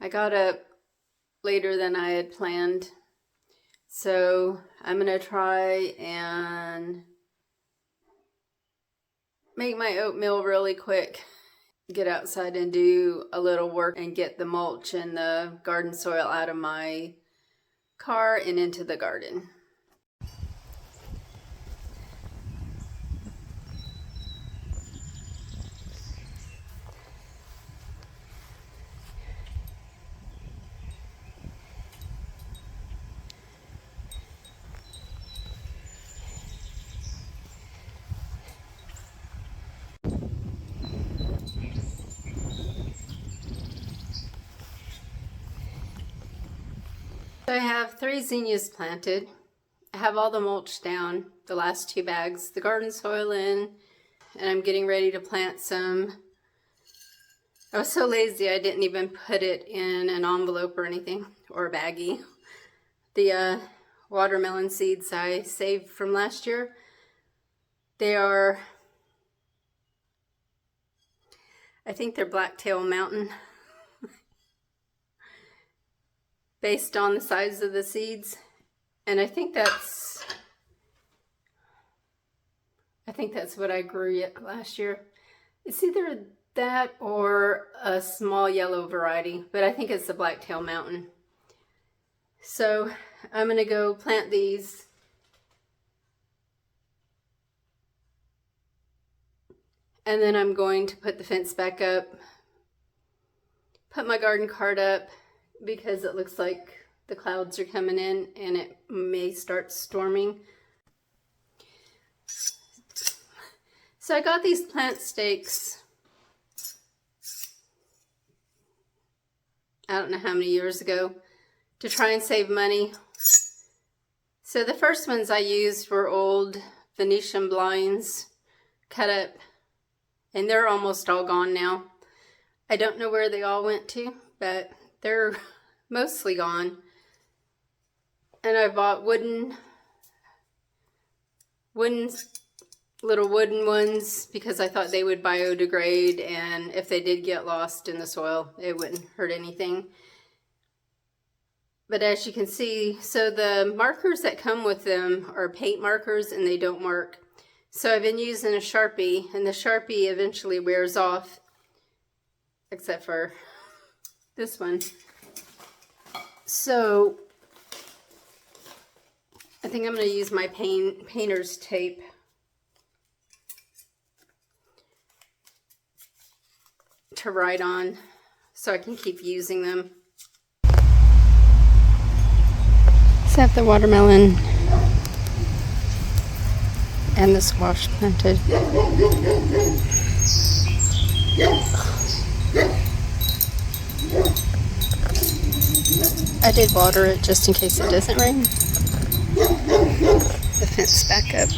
I got up later than I had planned, so I'm gonna try and make my oatmeal really quick, get outside and do a little work and get the mulch and the garden soil out of my car and into the garden. So I have 3 zinnias planted. I have all the mulch down, the last 2 bags, the garden soil in, and I'm getting ready to plant some. I was so lazy I didn't even put it in an envelope or anything, or a baggie. The watermelon seeds I saved from last year, they are, I think they're Blacktail Mountain. Based on the size of the seeds, and I think that's what I grew last year. It's either that or a small yellow variety, but I think it's the Blacktail Mountain. So I'm gonna go plant these. And then I'm going to put the fence back up, put my garden cart up, because it looks like the clouds are coming in and it may start storming. So I got these plant stakes, I don't know how many years ago, to try and save money. So the first ones I used were old Venetian blinds cut up, and they're almost all gone now. I don't know where they all went to, but they're mostly gone. And I bought little wooden ones because I thought they would biodegrade, and if they did get lost in the soil, it wouldn't hurt anything. But as you can see, so the markers that come with them are paint markers and they don't mark. So I've been using a Sharpie, and the Sharpie eventually wears off, except for this one. So I think I'm going to use my painter's tape. To write on so I can keep using them. So I have the watermelon and the squash planted. I did water it just in case it doesn't rain. The fence back up.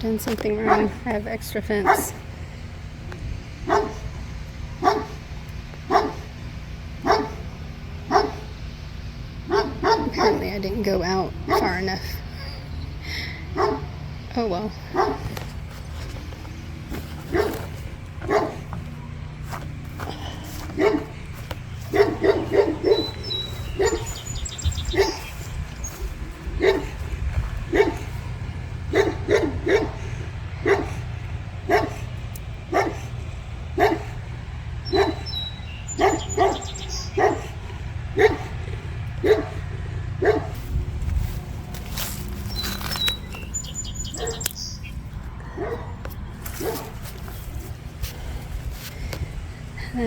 Done something wrong. I have extra fence. Apparently I didn't go out far enough. Oh well.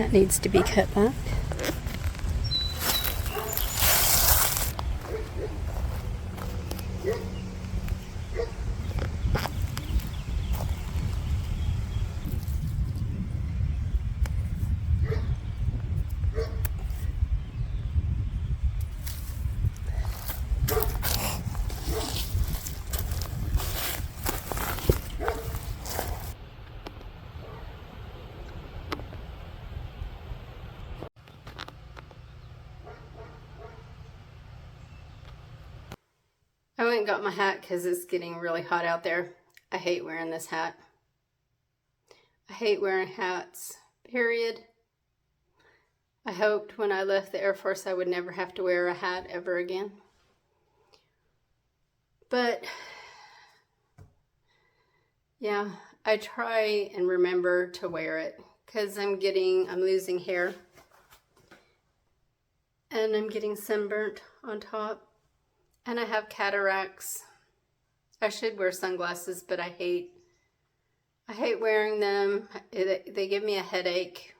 That needs to be cut back. I went and got my hat because it's getting really hot out there. I hate wearing this hat. I hate wearing hats, period. I hoped when I left the Air Force I would never have to wear a hat ever again. But, yeah, I try and remember to wear it because I'm losing hair. And I'm getting sunburnt on top. And I have cataracts. I should wear sunglasses, but I hate wearing them. They give me a headache.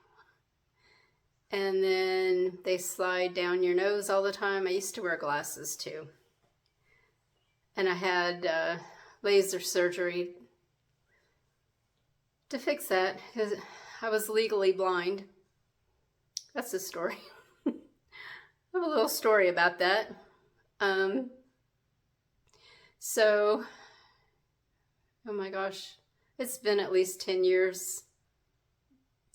And then they slide down your nose all the time. I used to wear glasses too. And I had laser surgery to fix that because I was legally blind. That's the story. I have a little story about that. So, oh my gosh, it's been at least 10 years.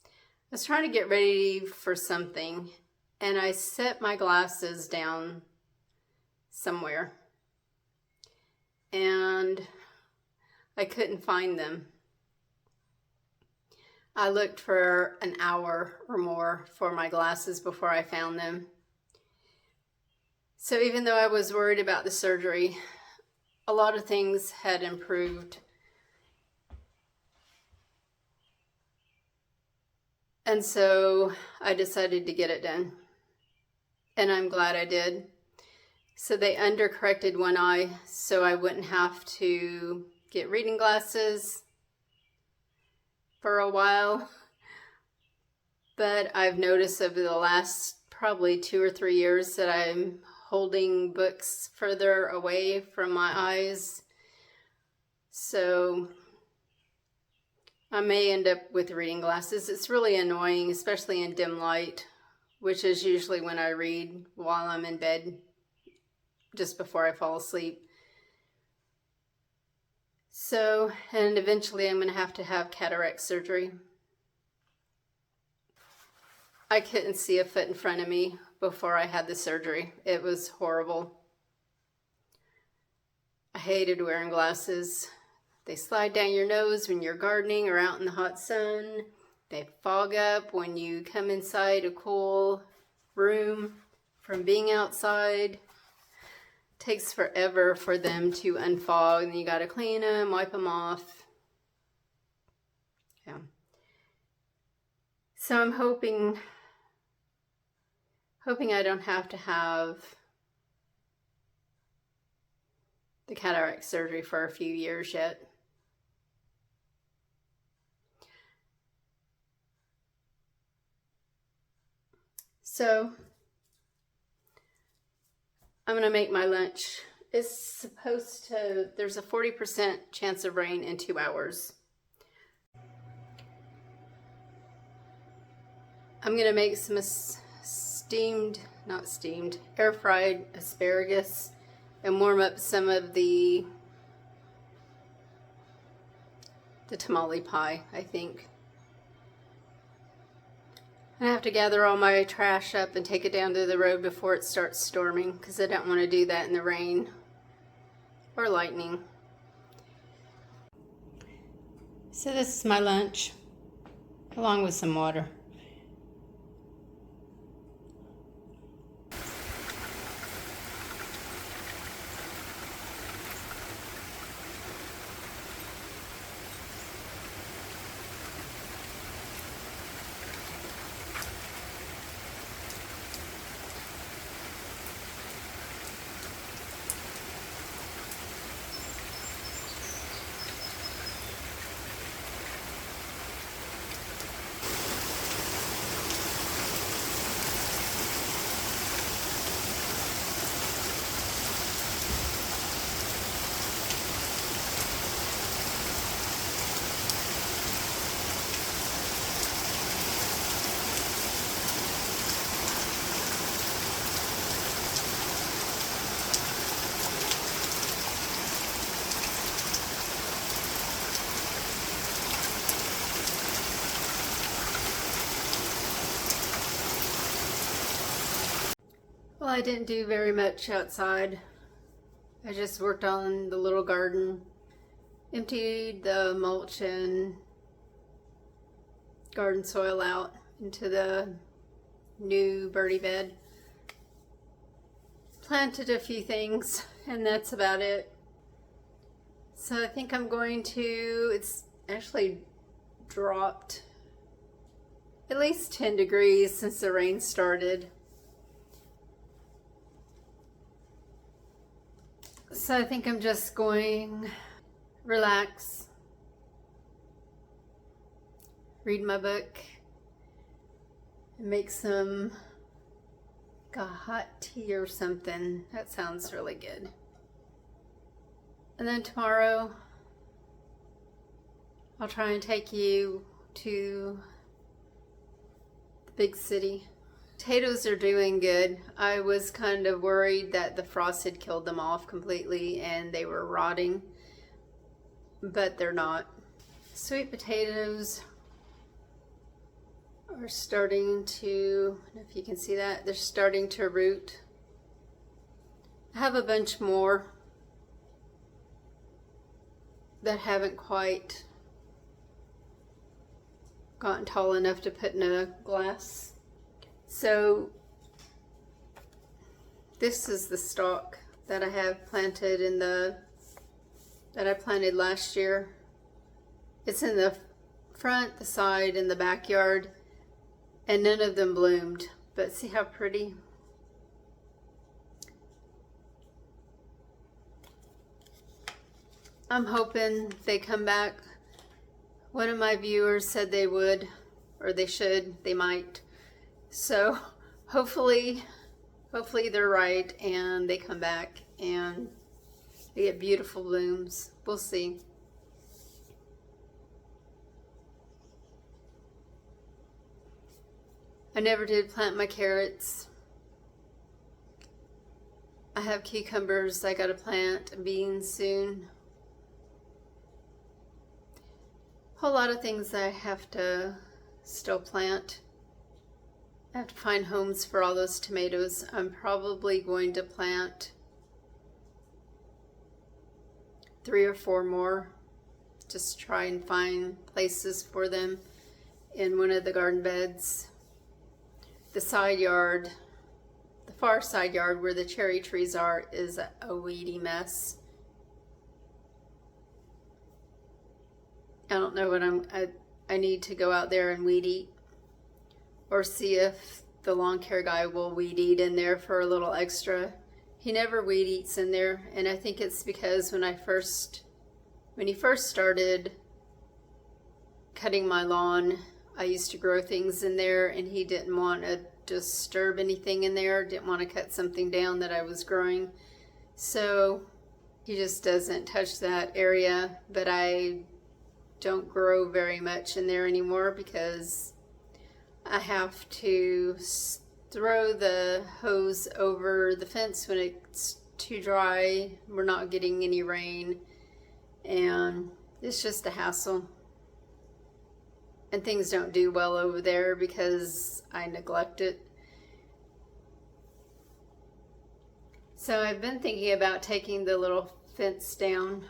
I was trying to get ready for something and I set my glasses down somewhere and I couldn't find them. I looked for an hour or more for my glasses before I found them. So even though I was worried about the surgery, a lot of things had improved. And so I decided to get it done. And I'm glad I did. So they undercorrected one eye so I wouldn't have to get reading glasses for a while. But I've noticed over the last probably 2 or 3 years that I'm holding books further away from my eyes. So I may end up with reading glasses. It's really annoying, especially in dim light, which is usually when I read while I'm in bed, just before I fall asleep. So, and eventually I'm going to have cataract surgery. I couldn't see a foot in front of me before I had the surgery. It was horrible. I hated wearing glasses. They slide down your nose when you're gardening or out in the hot sun. They fog up when you come inside a cool room from being outside. It takes forever for them to unfog and you gotta clean them, wipe them off. Yeah. So I'm hoping I don't have to have the cataract surgery for a few years yet. So I'm gonna make my lunch. There's a 40% chance of rain in 2 hours. I'm gonna make some air fried asparagus and warm up some of the tamale pie, I think. I have to gather all my trash up and take it down to the road before it starts storming because I don't want to do that in the rain or lightning. So this is my lunch along with some water. Well, I didn't do very much outside. I just worked on the little garden, emptied the mulch and garden soil out into the new birdie bed, planted a few things, and that's about it. So I think I'm going to, it's actually dropped at least 10 degrees since the rain started. So I think I'm just going relax, read my book, and make some like a hot tea or something. That sounds really good. And then tomorrow I'll try and take you to the big city. Potatoes are doing good. I was kind of worried that the frost had killed them off completely and they were rotting, but they're not. Sweet potatoes are starting to, I don't know if you can see that, they're starting to root. I have a bunch more that haven't quite gotten tall enough to put in a glass. So this is the stalk that I have planted in that I planted last year. It's in the front, the side, and the backyard, and none of them bloomed, but see how pretty? I'm hoping they come back. One of my viewers said they would, or they should, they might. So hopefully they're right and they come back and they get beautiful blooms. We'll see. I never did plant my carrots. I have cucumbers I gotta plant, beans soon. A whole lot of things I have to still plant. I have to find homes for all those tomatoes. I'm probably going to plant 3 or 4 more. Just try and find places for them in one of the garden beds. The side yard, the far side yard where the cherry trees are, is a weedy mess. I don't know what I need to go out there and weed eat, or see if the lawn care guy will weed eat in there for a little extra. He never weed eats in there, and I think it's because when he first started cutting my lawn, I used to grow things in there and he didn't want to disturb anything in there, didn't want to cut something down that I was growing. So he just doesn't touch that area, but I don't grow very much in there anymore because I have to throw the hose over the fence when it's too dry. We're not getting any rain and it's just a hassle. And things don't do well over there because I neglect it. So I've been thinking about taking the little fence down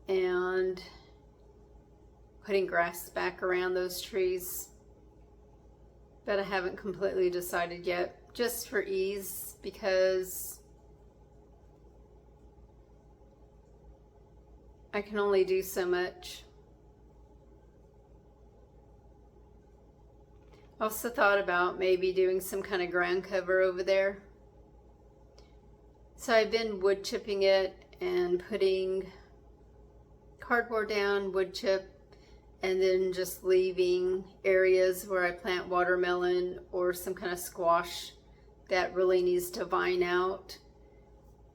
and putting grass back around those trees, but I haven't completely decided yet, just for ease, because I can only do so much. Also thought about maybe doing some kind of ground cover over there. So I've been wood chipping it and putting cardboard down, wood chip, and then just leaving areas where I plant watermelon or some kind of squash that really needs to vine out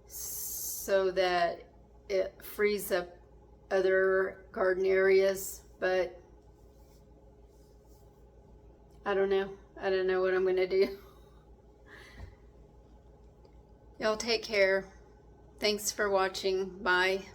so that it frees up other garden areas. But I don't know what I'm gonna do. Y'all take care. Thanks for watching. Bye.